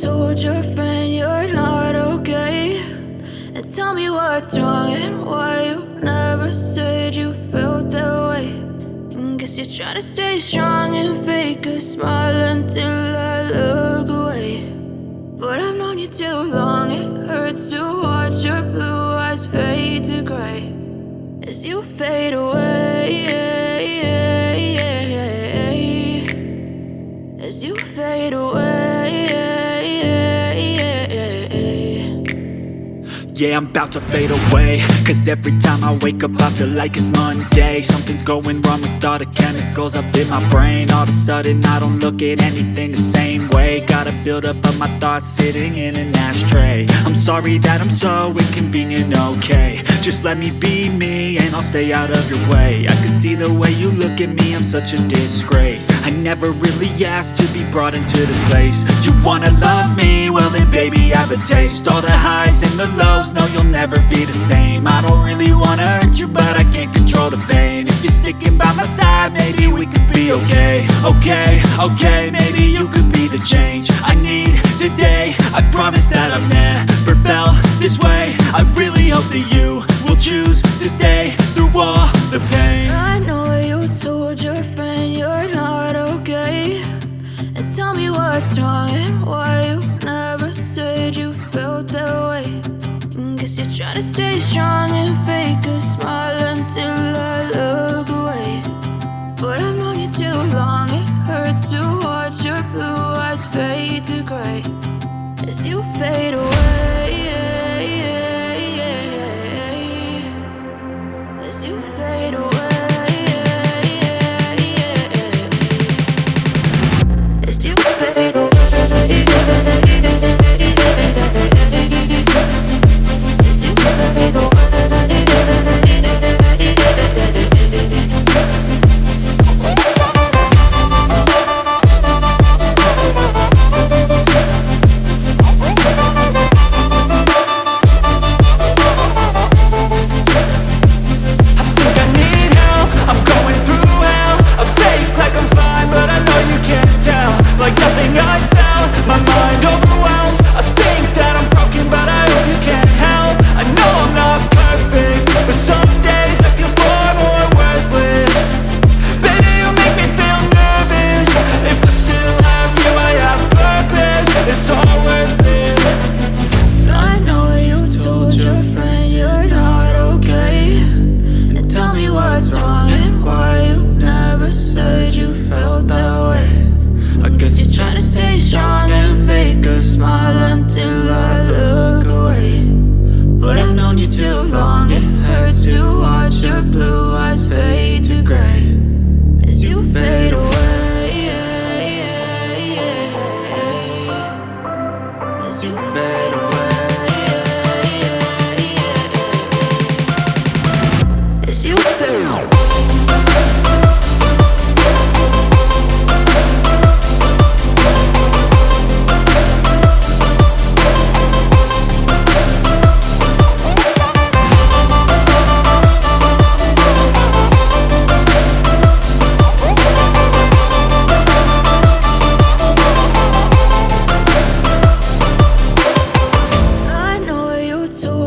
told your friend you're not okay, and tell me what's wrong and why you never said you felt that way. And guess you're trying to stay strong and fake a smile until I look away. But I've known you too long, it hurts to watch your blue eyes fade to gray as you fade away, as you fade away. Yeah, I'm about to fade away, cause every time I wake up I feel like it's Monday. Something's going wrong with all the chemicals up in my brain. All of a sudden I don't look at anything the same way. Gotta build up of my thoughts sitting in an ashtray. I'm sorry that I'm so inconvenient, okay. Just let me be me and I'll stay out of your way. I can see the way you look at me, I'm such a disgrace. I never really asked to be brought into this place. You wanna love me? Well then baby have a taste. All the highs and the lows, no you'll never be the same. I don't really wanna hurt you but I can't control the pain. If you're sticking by my side maybe we could be okay. Okay, maybe you could be the change I need today. I promise that I've never felt this way. I really hope that you will choose to stay through all the pain. I know you told your friend you're not okay, and tell me what's wrong and why you never said you felt that way. And guess you're trying to stay strong and fake a smile until I look away. But I've known you too long, it hurts to watch your blue eyes fade to gray as you fade away, as you fade away, as you fade away. Like nothing I felt, my mind overwhelmed. I think that I'm broken but I hope you can't help. I know I'm not perfect, but some days I feel far more worthless. Baby, you make me feel nervous. If I still have you, I have purpose. It's all worth it. I know you told your friend you're not okay, and tell me what's wrong and why you never said you felt that way. I guess you're trying to stay strong and fake a smile until I look away. But I've known you too long, it hurts to watch your blue eyes fade to gray as you fade away, as you fade away, as you fade away.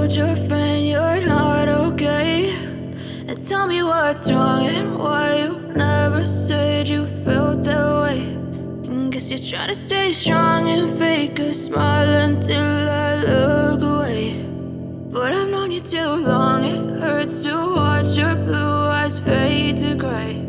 Your friend you're not okay, and tell me what's wrong and why you never said you felt that way. And guess you're trying to stay strong and fake a smile until I look away. But I've known you too long, it hurts to watch your blue eyes fade to gray